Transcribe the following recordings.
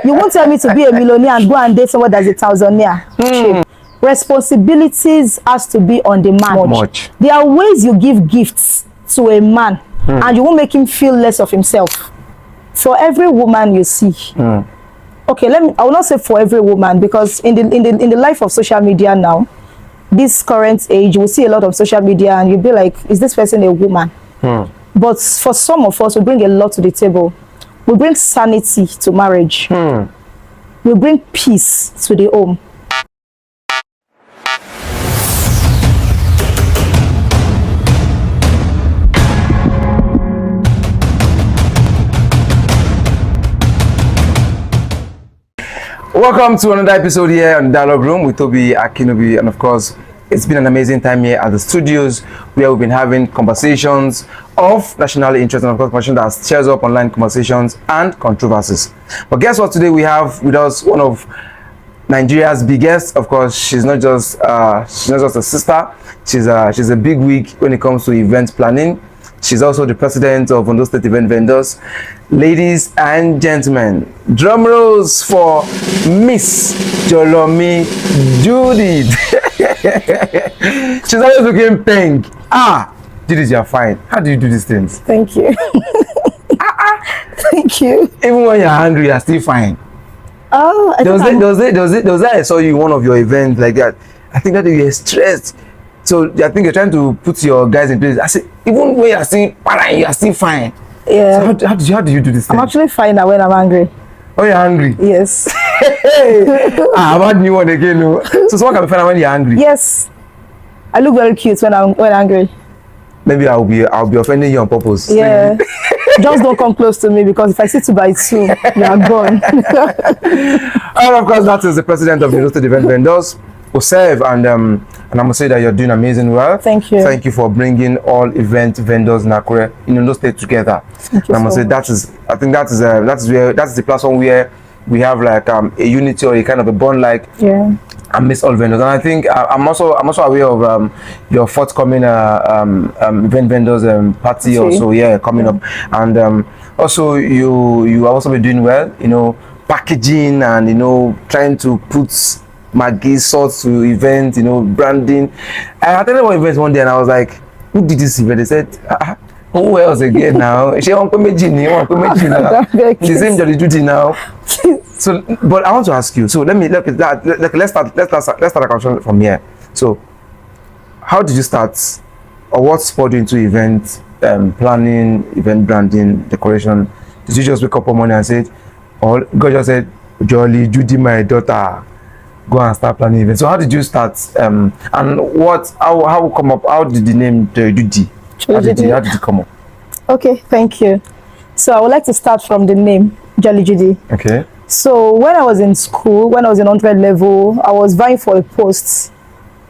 You won't tell me to be a millionaire and go and date someone that's a thousandaire. Responsibilities has to be on the man. Much. There are ways you give gifts to a man and you won't make him feel less of himself. For every woman you see, okay, I will not say for every woman, because in the life of social media now, this current age, we see a lot of social media and you'll be like, is this person a woman? But for some of us, we bring a lot to the table. We bring sanity to marriage. We bring peace to the home. Welcome to another episode here on Dialogue Room with Toby Akinobi, and of course, it's been an amazing time here at the studios where we've been having conversations of national interest and of course conversation that stirs up online conversations and controversies. But guess what? Today we have with us one of Nigeria's biggest. Of course, she's not just a sister. She's a big wig when it comes to event planning. She's also the president of Ondo State Event Vendors. Ladies and gentlemen, drum rolls for Miss Jolomi Judith. She's always looking pink. Judith, you're fine. How do you do these things? Thank you. Thank you. Even when you're hungry, you're still fine. Oh, there was that I saw you in one of your events like that. I think that you were stressed. So I think you're trying to put your guys in place. I said, even when you're still fine, you're still fine. Yeah. So how do you do this thing? I'm actually fine now when I'm angry. Oh, you're angry? Yes. I've had new one again. No? So someone can be fine when you're angry? Yes. I look very cute when I'm angry. Maybe I'll be offending you on purpose. Yeah. Just don't come close to me, because if I see 2 by 2, you are gone. And of course, that is the president of the Ondo State Event Vendors, Osev, and I must say that you're doing amazing well. Thank you. Thank you for bringing all event vendors in Akure in Ondo State together. Thank you. And I must say that is the platform where we have like a unity or a kind of a bond, like amidst all vendors. And I think I'm also aware of your forthcoming event vendors party also coming up, and also you also be doing well, packaging and trying to put Maggie sauce to event, branding. I attended one event one day and I was like, who did this event? They said, who else again now? She won't come now. The same Jolly Judy now. So, but I want to ask you. So let's start a conversation from here. So, how did you start, or what spurred you into event planning, event branding, decoration? Did you just wake up one morning and say, or God just said, Jolly Judy, my daughter, go and start planning events? So how did you start? And how come up? How did the name Judy? How did it come up? Okay, thank you. So I would like to start from the name Jolly Judy. Okay. So when I was in school, when I was in 100 level, I was vying for a post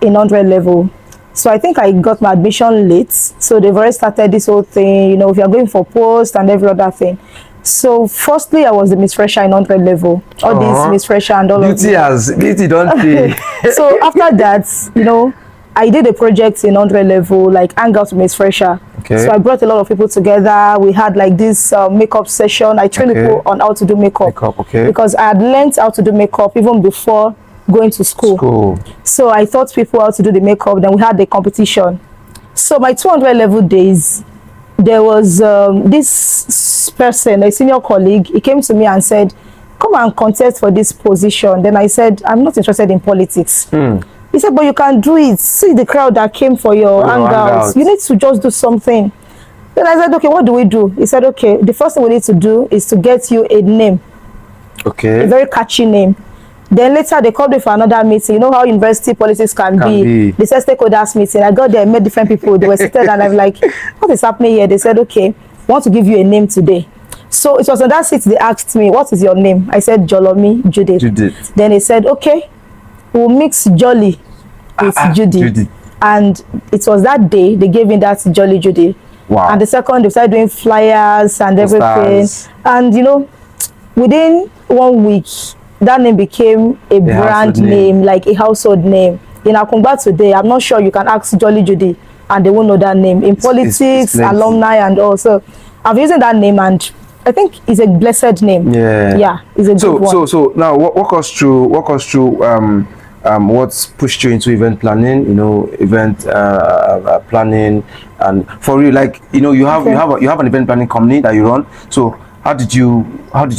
in 100 level. So I think I got my admission late. So they've already started this whole thing, if you're going for post and every other thing. So firstly, I was the Miss Fresher in 100 level. All these Miss Fresher and all of this. Beauty don't pay. So after that, I did a project in 100 level, like Hangout with Miss Fresher. Okay. So I brought a lot of people together. We had like this makeup session. I trained people on how to do makeup. Because I had learned how to do makeup even before going to school. So I taught people how to do the makeup. Then we had the competition. So my 200 level days, there was this person, a senior colleague. He came to me and said, come and contest for this position. Then I said, I'm not interested in politics. He said, but you can do it. See the crowd that came for your hangouts. You need to just do something. Then I said, okay, what do we do? He said, okay, the first thing we need to do is to get you a name. Okay. A very catchy name. Then later they called me for another meeting. You know how university politics can be. They said stakeholders meeting. I got there, met different people. They were seated and I'm like, what is happening here? They said, okay, we want to give you a name today. So it was on that seat they asked me, what is your name? I said, Jolomi Judith. Then they said, okay, we'll mix Jolly with Judy. And it was that day they gave me that Jolly Judy. Wow. And the second, they started doing flyers and everything. And within 1 week, that name became a brand name, like a household name. In Akumba today, I'm not sure you can ask Jolly Judy and they won't know that name. In politics, alumni and also, I'm using that name and I think it's a blessed name. Yeah, it's a good one. So now walk us through what's pushed you into event planning, you know, event planning, and for you, like, you know, you have an event planning company that you run. So how did you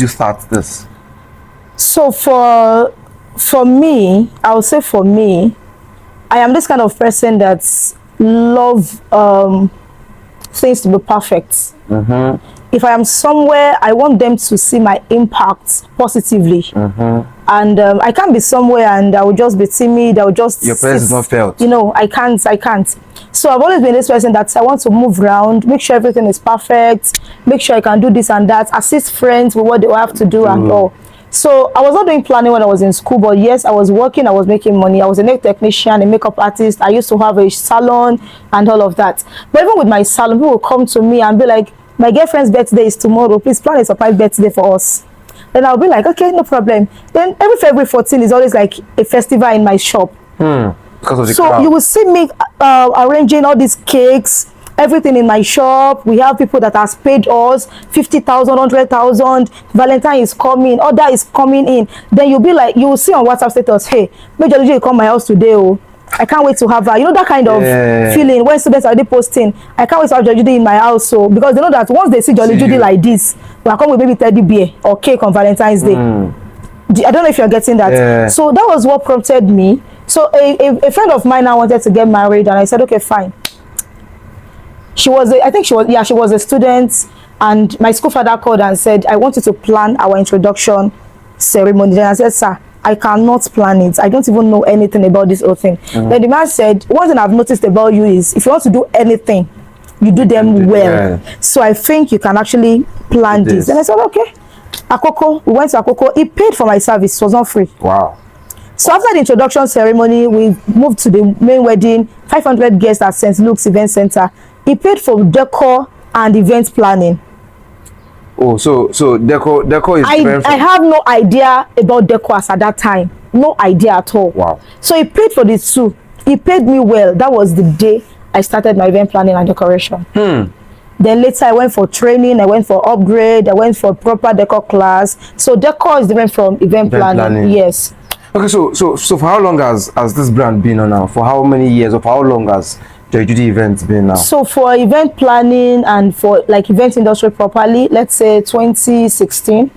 start this? So for me, I would say for me, I am this kind of person that love things to be perfect. If I am somewhere, I want them to see my impact positively. And I can't be somewhere and I will just be timid. I will just your presence is not felt. You know, I can't. So I've always been this person that I want to move around, make sure everything is perfect, make sure I can do this and that, assist friends with what they have to do and all. So I was not doing planning when I was in school, but yes, I was working, I was making money. I was a nail technician, a makeup artist. I used to have a salon and all of that. But even with my salon, people will come to me and be like, my girlfriend's birthday is tomorrow, please plan a surprise birthday for us. Then I'll be like, okay, no problem. Then every February 14 is always like a festival in my shop. Because of the so crowd. You will see me arranging all these cakes, everything in my shop. We have people that has paid us 50,000, 100,000. Valentine is coming, order is coming in. Then you'll be like, you will see on WhatsApp status, hey, Major DJ come my house today. Oh, I can't wait to have her. You know that kind of feeling when students are already posting. I can't wait to have Jolly Judy in my house. So because they know that once they see Jolly Judy like this, we'll come with maybe teddy bear or cake on Valentine's Day. I don't know if you're getting that. So that was what prompted me. So a friend of mine now wanted to get married, and I said, okay, fine. She was a student, and my school father called and said, I want you to plan our introduction ceremony. Then I said, sir, I cannot plan it. I don't even know anything about this whole thing. Then the man said, one thing I've noticed about you is if you want to do anything, you do them well. So I think you can actually plan this. And I said, okay. Akoko, we went to Akoko. He paid for my service. It was not free. Wow. So after the introduction ceremony, we moved to the main wedding, 500 guests at St. Luke's Event Center. He paid for decor and event planning. Oh, so decor is I have no idea about decors at that time. No idea at all. Wow. So he paid for the two. He paid me well. That was the day I started my event planning and decoration. Then later I went for training, I went for upgrade, I went for proper decor class. So decor is different from event planning. Yes. Okay, so for how long has this brand been on now? For how many years, or for how long has the Judy events been now? So for event planning and for like event industry properly, let's say 2016.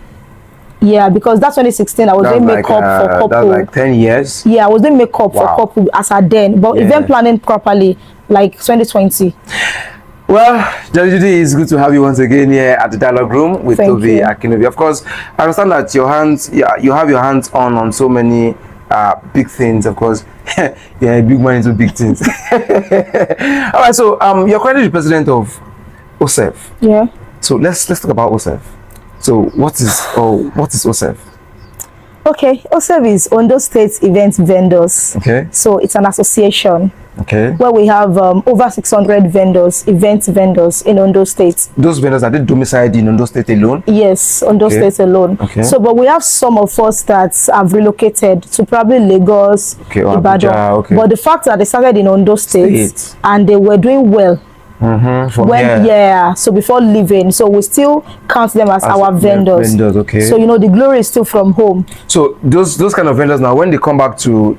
Yeah, because that's 2016 I was doing makeup for couple. That's like 10 years. Yeah, I was doing makeup for couple as a then, but event planning properly like 2020. Well, Judy, it's good to have you once again here at the Dialogue Room with Toby Akinobi. Of course, I understand that you have your hands on so many big things. Of course, you're a big man into big things. All right, so you're currently the president of OSEF. Yeah. So let's talk about OSEF. So what is OSEF? Okay, OSEF is Ondo State Event Vendors. Okay. So it's an association. Okay. Where we have over 600 vendors, event vendors in Ondo State. Those vendors, are they domiciled in Ondo State alone? Yes, Ondo State alone. Okay. So, but we have some of us that have relocated to probably Lagos, Ibadan. Abuja, but the fact that they started in Ondo State and they were doing well. So before leaving, so we still count them as our vendors. Okay. So you know the glory is still from home. So those kind of vendors now, when they come back to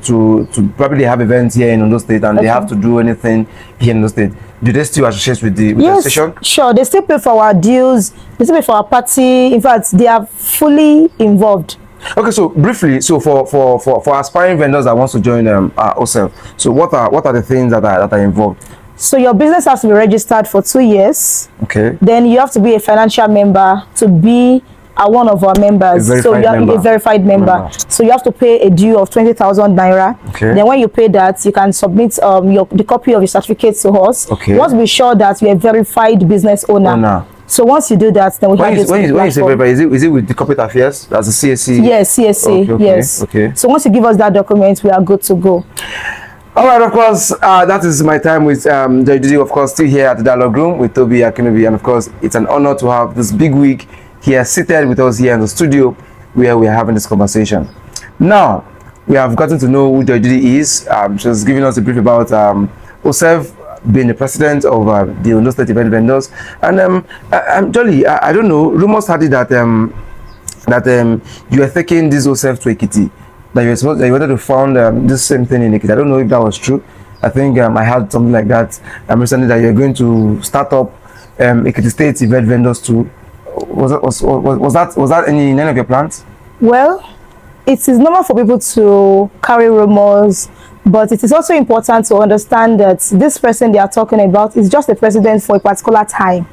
probably have events here in Ondo State and they have to do anything here in Ondo State, do they still associate with the station? Sure. They still pay for our dues. They still pay for our party. In fact, they are fully involved. Okay, so briefly, so for aspiring vendors that wants to join OSEF, so what are the things that are involved? So your business has to be registered for 2 years. Okay. Then you have to be a financial member to be one of our members. So you are a verified member. So you have to pay a due of 20,000 naira. Okay. Then when you pay that, you can submit the copy of your certificate to us. Okay. Once we show that you're a verified business owner. So once you do that, then we have this. When you say verified, is it with the corporate affairs as a CSC? Yes, CSC. Yes. Okay. So once you give us that document, we are good to go. All right, of course, that is my time with Judy, of course, still here at the Dialogue Room with Toby Akinobi. And of course, it's an honor to have this big week here seated with us here in the studio where we are having this conversation. Now, we have gotten to know who Judy is. She's giving us a brief about OSEF, being the president of the Ondo State Event Vendors. And Jolly, I don't know, rumors had it that you were taking this yourself to Ekiti, that you wanted to found this same thing in Ekiti. I don't know if that was true. I think I heard something like that recently, that you're going to start up Ekiti State Event Vendors too. Was that in any of your plans? Well, it is normal for people to carry rumors, but it is also important to understand that this person they are talking about is just a president for a particular time.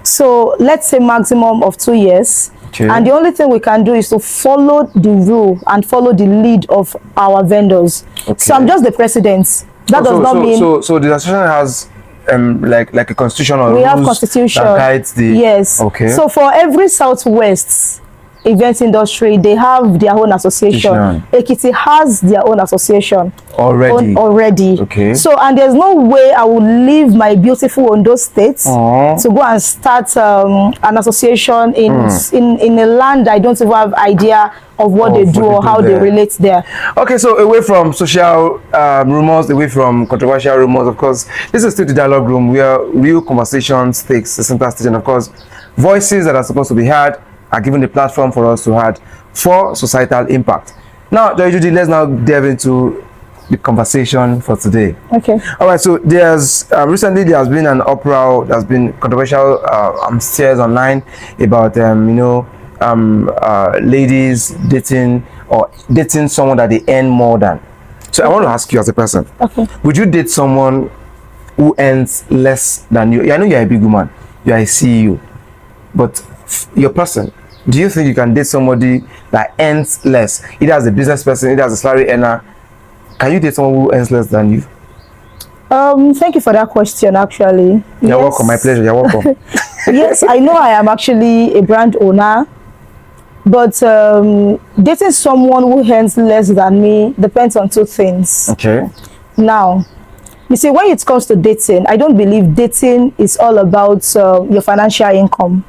So let's say maximum of 2 years. Okay. And the only thing we can do is to follow the rule and follow the lead of our vendors. Okay. So I'm just the president. That does not mean... So the association has like a constitution or we rules have constitution that guides the... Yes. Okay. So for every Southwest event industry, they have their own association. Ekiti has their own association already. Okay. So, and there's no way I will leave my beautiful Ondo State to go and start an association in a land I don't even have idea of what they do or how they relate there. Okay, so away from social rumors, away from controversial rumors, of course, this is still the dialogue room where real conversations takes the center stage, and of course, voices that are supposed to be heard are given the platform for us to have for societal impact. Now, Judy, let's now delve into the conversation for today. Okay. All right. So there's recently there has been an uproar. There's been controversial shares online about ladies dating someone that they earn more than. So I want to ask you as a person. Okay. Would you date someone who earns less than you? I know you're a big woman. You're a CEO, but your person, do you think you can date somebody that earns less, either as a business person, either as a salary earner? Can you date someone who earns less than you? Thank you for that question. Actually, you're welcome. My pleasure. You're welcome. Yes, I know I am actually a brand owner, but dating someone who earns less than me depends on 2 things. Okay. Now, you see, when it comes to dating, I don't believe dating is all about your financial income.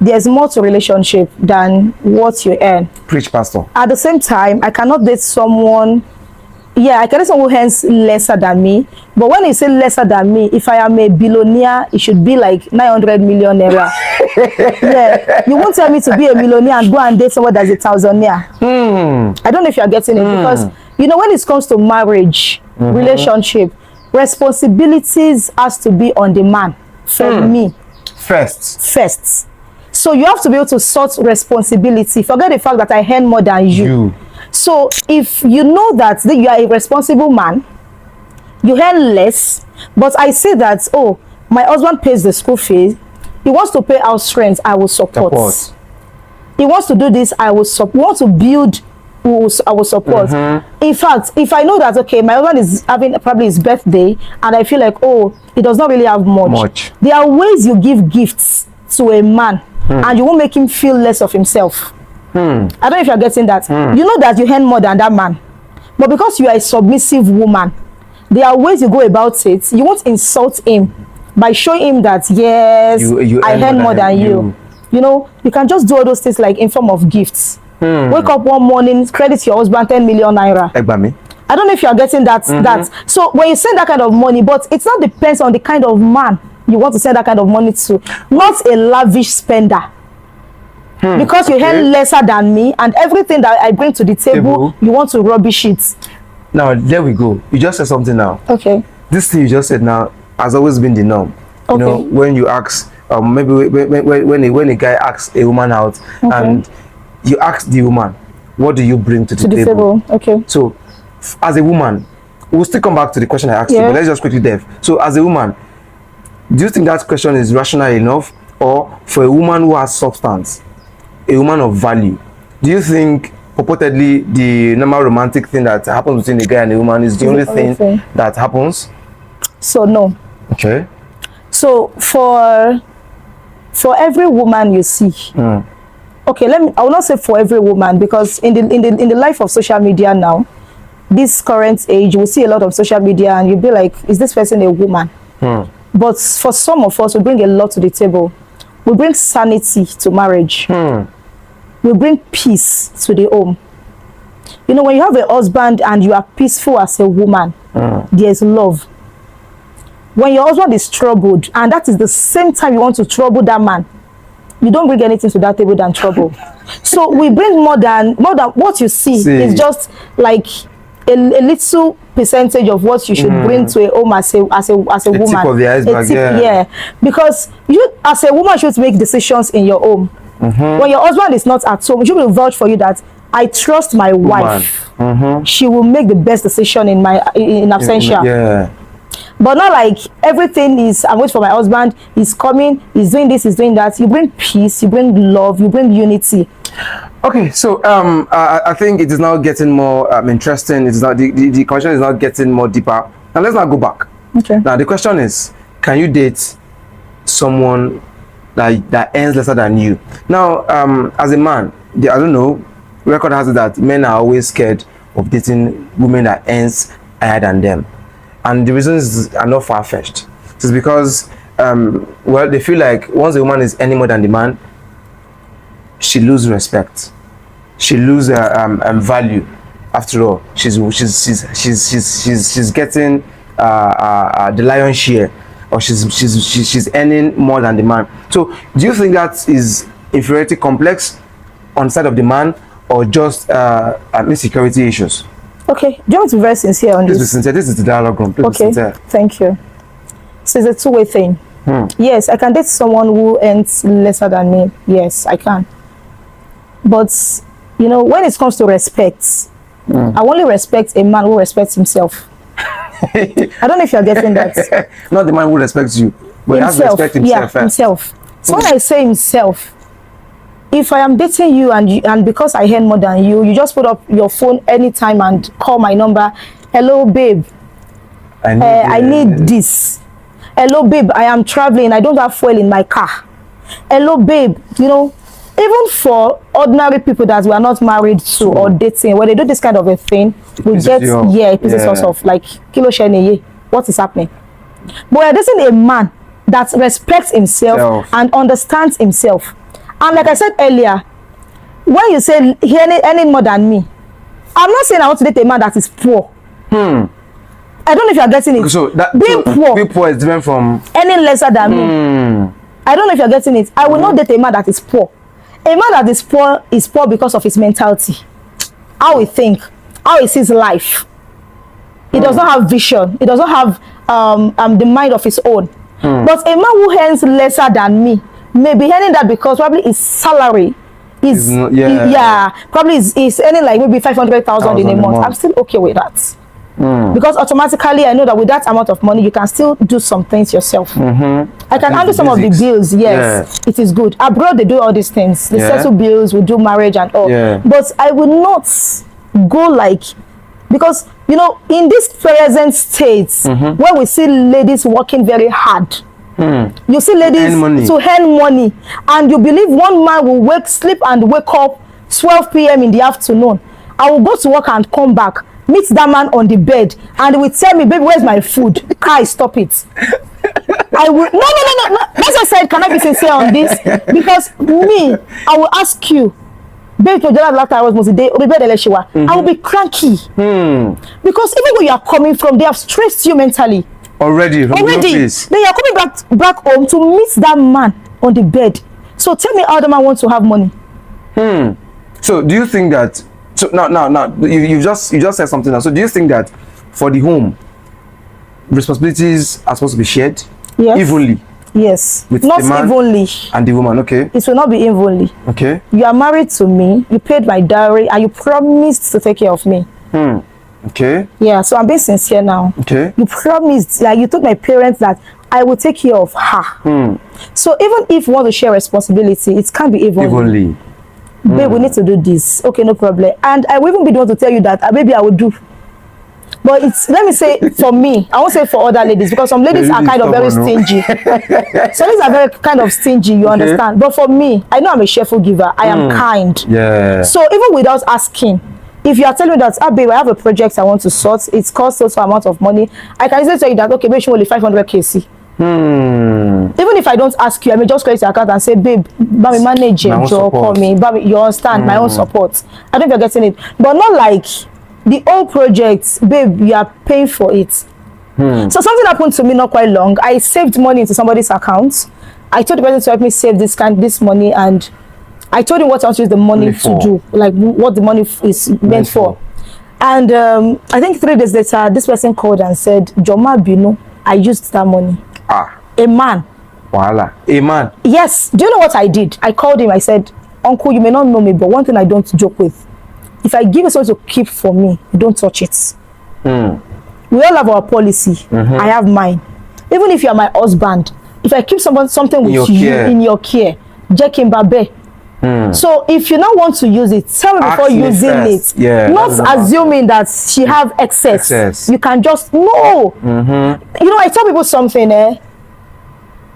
There's more to relationship than what you earn. Preach, Pastor. At the same time, I cannot date someone. Yeah, I can date someone who earns lesser than me. But when you say lesser than me, if I am a billionaire, it should be like 900 million naira. Yeah, you won't tell me to be a millionaire and go and date someone that's a thousandaire. I don't know if you're getting it, because when it comes to marriage, relationship, responsibilities has to be on the man for me. First. So you have to be able to sort responsibility. Forget the fact that I earn more than you. So if you know that you are a responsible man, you earn less, but I say that, oh, my husband pays the school fees, he wants to pay house rent, I will support. He wants to do this, I will support. We want to build, I will support. In fact, if I know that, okay, my husband is having probably his birthday and I feel like, oh, he does not really have much. There are ways you give gifts to a man and you won't make him feel less of himself. I don't know if you're getting that. You know that you earn more than that man, but because you are a submissive woman, there are ways you go about it. You won't insult him by showing him that, yes, I earn more than you. You can just do all those things like in form of gifts. Wake up one morning, credit your husband 10 million naira. I don't know if you're getting that. So when you send that kind of money, but it not depends on the kind of man you want to send that kind of money to. Not a lavish spender. Because you earn lesser than me, and everything that I bring to the table, you want to rubbish it. Now, there we go. You just said something now. Okay. This thing you just said now has always been the norm. You know, when you ask, maybe when a guy asks a woman out, and you ask the woman, what do you bring to the table? Okay. So, as a woman, we'll still come back to the question I asked you, but let's just quickly dive. So, as a woman, do you think that question is rational enough, or for a woman who has substance, a woman of value, do you think purportedly the normal romantic thing that happens between a guy and a woman is the only thing that happens? So no. Okay. So for every woman you see, okay, I will not say for every woman, because in the life of social media now, this current age, we see a lot of social media and you'll be like, is this person a woman? But for some of us, we bring a lot to the table. We bring sanity to marriage. We bring peace to the home. When you have a husband and you are peaceful as a woman, there is love. when your husband is troubled, and that is the same time you want to trouble that man, you don't bring anything to that table than trouble. So we bring more than what you see. Is just like a little percentage of what you should bring to a home as a woman. Tip of the iceberg, yeah. Because you as a woman should make decisions in your home. When your husband is not at home, she will vouch for you that I trust my wife. She will make the best decision in absentia. Yeah. But not like everything is, I'm waiting for my husband, he's coming, he's doing this, he's doing that. You bring peace, you bring love, you bring unity. Okay, so I think it is now getting more interesting. It is not the question is now getting more deeper. Now let's now go back. Okay. Now the question is, can you date someone that earns lesser than you? Now, as a man, I don't know, record has it that men are always scared of dating women that earns higher than them. And the reasons are not far-fetched. It's because, well, they feel like once a woman is any more than the man, she loses respect. She loses value. After all, she's getting the lion's share, or she's earning more than the man. So, do you think that is inferiority complex on the side of the man, or just insecurity issues? Okay, do you want to be very sincere on this? Please be sincere. This is the dialogue room. Please be sincere. Thank you. So it's a two-way thing. Yes, I can date someone who earns lesser than me. Yes, I can. But, you know, when it comes to respect, I only respect a man who respects himself. I don't know if you're getting that. Not the man who respects you, but he has to respect himself. Yeah, himself. So when I say himself, if I am dating you and because I earn more than you, you just put up your phone anytime and call my number. Hello, babe. I need this. Hello, babe. I am traveling. I don't have fuel in my car. Hello, babe. You know, even for ordinary people that we are not married to or dating, when they do this kind of a thing, we get it pisses us off. Like, kilo shene, what is happening? But we are dating a man that respects himself and understands himself. And like I said earlier, when you say he earning more than me, I'm not saying I want to date a man that is poor. I don't know if you're getting it. So being poor is different from earning lesser than me. I don't know if you're getting it. I will not date a man that is poor. A man that is poor because of his mentality, how he think, how he sees life. He does not have vision. He does not have the mind of his own. But a man who earns lesser than me may be earning that because probably his salary is probably is earning like maybe 500,000 in a month. I'm still okay with that. Because automatically I know that with that amount of money you can still do some things yourself. I can handle some of the bills. Yes, it is good. Abroad they do all these things. They settle bills, we do marriage and all. But I will not go like, because you know, in this present state where we see ladies working very hard, you see ladies to earn money, and you believe one man will sleep and wake up 12 p.m. in the afternoon. I will go to work and come back, meet that man on the bed, and he will tell me, baby, where's my food? Kai, stop it. I will no. That's why I said, can I be sincere on this? Because me, I will ask you, baby, to last I was most day, I will be cranky. Because even when you are coming from, they have stressed you mentally. Already. Then you are coming back home to meet that man on the bed. So tell me how the man wants to have money. So do you think that? So now you just said something now. So do you think that for the home, responsibilities are supposed to be shared evenly? Yes. With not the man evenly. And the woman, okay? It will not be evenly. Okay. You are married to me. You paid my dowry, and you promised to take care of me. Okay. Yeah, so I'm being sincere now. Okay. You promised, like you told my parents that I will take care of her. So even if we want to share responsibility, it can't be evenly. Babe, we need to do this. Okay, no problem. And I will even be the one to tell you that maybe I will do. But it's, let me say, for me, I won't say for other ladies, because some ladies are kind of very stingy. Some ladies are very kind of stingy, you understand. But for me, I know I'm a cheerful giver. I am kind. Yeah. So even without asking, if you are telling me that, babe, I have a project I want to sort, it costs also amount of money, I can easily tell you that, okay, maybe only 500 KC. Even if I don't ask you, I may just credit your account and say, babe, Bami manage your job for me. Bami, you understand, my own support. I don't know if you're getting it. But not like the whole project, babe, you are paying for it. So something happened to me not quite long. I saved money into somebody's account. I told the person to help me save this money, and I told him what I want to use the money to do, like what the money is meant for. And I think 3 days later, this person called and said, Joma Bino, I used that money. A man. Voila. A man. Yes. Do you know what I did? I called him. I said, Uncle, you may not know me, but one thing I don't joke with. If I give you something to keep for me, you don't touch it. We all have our policy. I have mine. Even if you are my husband, if I keep something with you in your care, Jack in Babe. So if you now want to use it, tell me before using it. Yeah, not assuming that she have excess. You can just no. You know, I tell people something.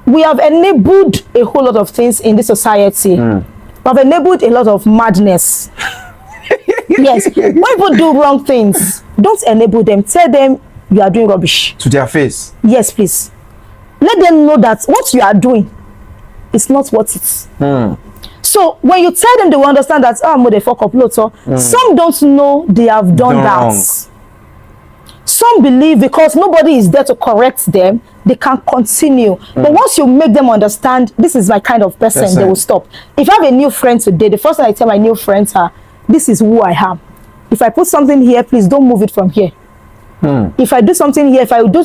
We have enabled a whole lot of things in this society. We have enabled a lot of madness. Yes, when people do wrong things, don't enable them. Tell them you are doing rubbish to their face. Yes, please. Let them know that what you are doing is not what it's. So when you tell them, they will understand that I'm going to fuck up lots. Some don't know they have done that. Wrong. Some believe because nobody is there to correct them, they can continue. But once you make them understand, this is my kind of person, they will stop. If I have a new friend today, the first thing I tell my new friends are, this is who I am. If I put something here, please don't move it from here. If I do something here, if I do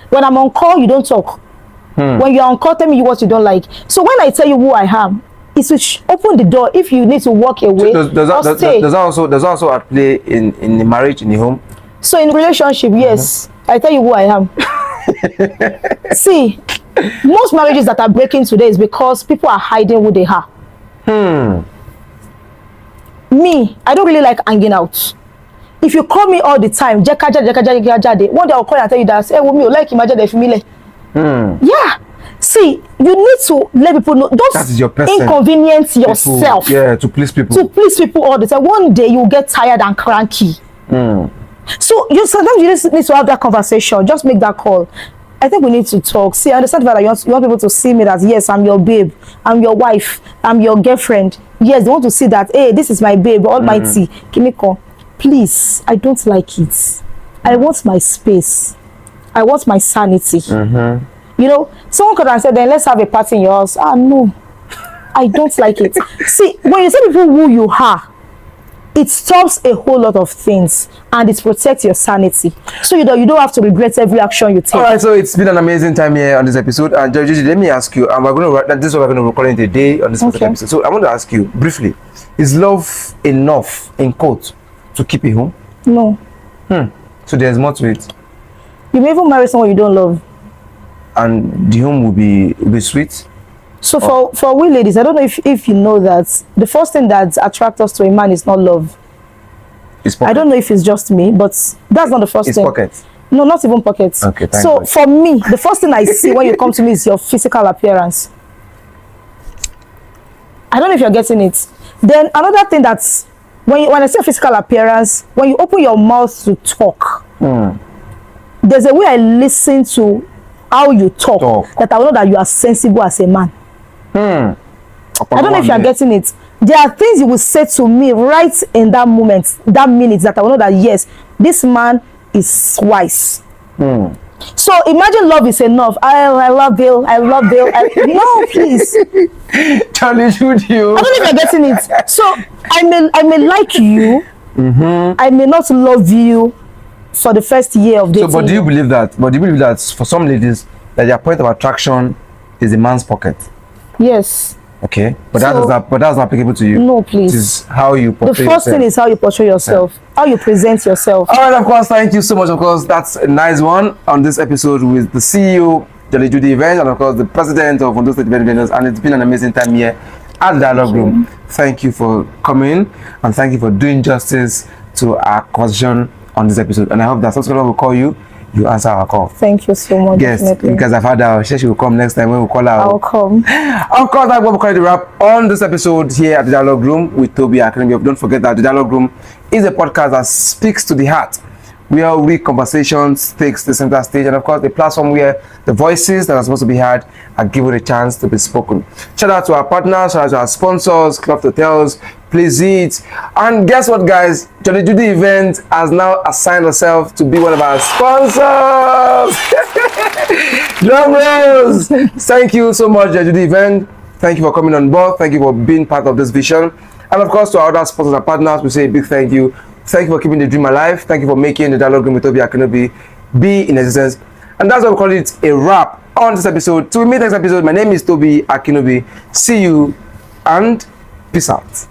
when I'm on call, you don't talk. When you're on call, tell me what you don't like. So when I tell you who I am, it's to open the door. If you need to walk away, so does that also at play in the marriage, in the home? So in relationship, yes, I tell you who I am. See, most marriages that are breaking today is because people are hiding who they are. Me, I don't really like hanging out. If you call me all the time, one day I'll call you and tell you that, hey, woman, you like imagine the family. Yeah. See, you need to let people know. Don't inconvenience yourself. Yeah, to please people. To please people all the time. One day you'll get tired and cranky. So sometimes you just need to have that conversation. Just make that call. I think we need to talk. See, I understand that you want people to see me as, yes, I'm your babe, I'm your wife, I'm your girlfriend. Yes, they want to see that, hey, this is my babe, almighty. Kimiko, please, I don't like it. I want my space. I want my sanity. You know, someone could have said, then let's have a party in your house. No, I don't like it. See, when you tell people who you are, it stops a whole lot of things and it protects your sanity. So you don't have to regret every action you take. All right, so it's been an amazing time here on this episode. And Gigi, let me ask you, and this is what we're going to record today on this episode. So I want to ask you briefly, is love enough, in quote, to keep a home? No. So there's more to it. You may even marry someone you don't love. And the home will be sweet? So for we ladies, I don't know if you know that the first thing that attracts us to a man is not love. It's pocket. I don't know if it's just me, but that's not the first thing. It's pocket. No, not even pockets. Okay, so God. For me, the first thing I see when you come to me is your physical appearance. I don't know if you're getting it. Then another thing that's when I say physical appearance, when you open your mouth to talk, there's a way I listen to how you talk. That I know that you are sensible as a man. I don't know if you are getting it. There are things you will say to me right in that moment, that minute, that I will know that yes, this man is wise. So imagine love is enough. I love Bill. I love Bill. No, please. Charlie, should you? I don't know if you're getting it. So I may like you. I may not love you for the first year of dating. So, but do you believe that? But do you believe that for some ladies, that their point of attraction is a man's pocket? Yes. Okay, but that's not applicable to you. No, please. It is how you portray yourself. The first thing is how you portray yourself, how you present yourself. All right, of course, thank you so much. Of course, that's a nice one on this episode with the CEO, Jolly Judy Events, and of course the president of Ondo State Event Vendors. And it's been an amazing time here at the Dialogue Room. Thank you for coming, and thank you for doing justice to our conversation on this episode. And I hope that subscriber will call you. You answer our call. Thank you so much. Yes, definitely. Because I've had her. She will come next time when we call her. I'll come. Of course, that's what we call the wrap on this episode here at the Dialogue Room with Toby Akindele. Don't forget that the Dialogue Room is a podcast that speaks to the heart, where we conversations takes the center stage, and of course, the platform where the voices that are supposed to be heard are given a chance to be spoken. Shout out to our partners, shout out to our sponsors, Club Hotels, Please see it. And guess what, guys? Jolly Judy Event has now assigned herself to be one of our sponsors. Drum rolls. Thank you so much, Jolly Judy Event. Thank you for coming on board. Thank you for being part of this vision. And of course, to our other sponsors and partners, we say a big thank you. Thank you for keeping the dream alive. Thank you for making the dialogue room with Toby Akinobi be in existence. And that's why we call it a wrap on this episode. Till we meet next episode, my name is Toby Akinobi. See you and peace out.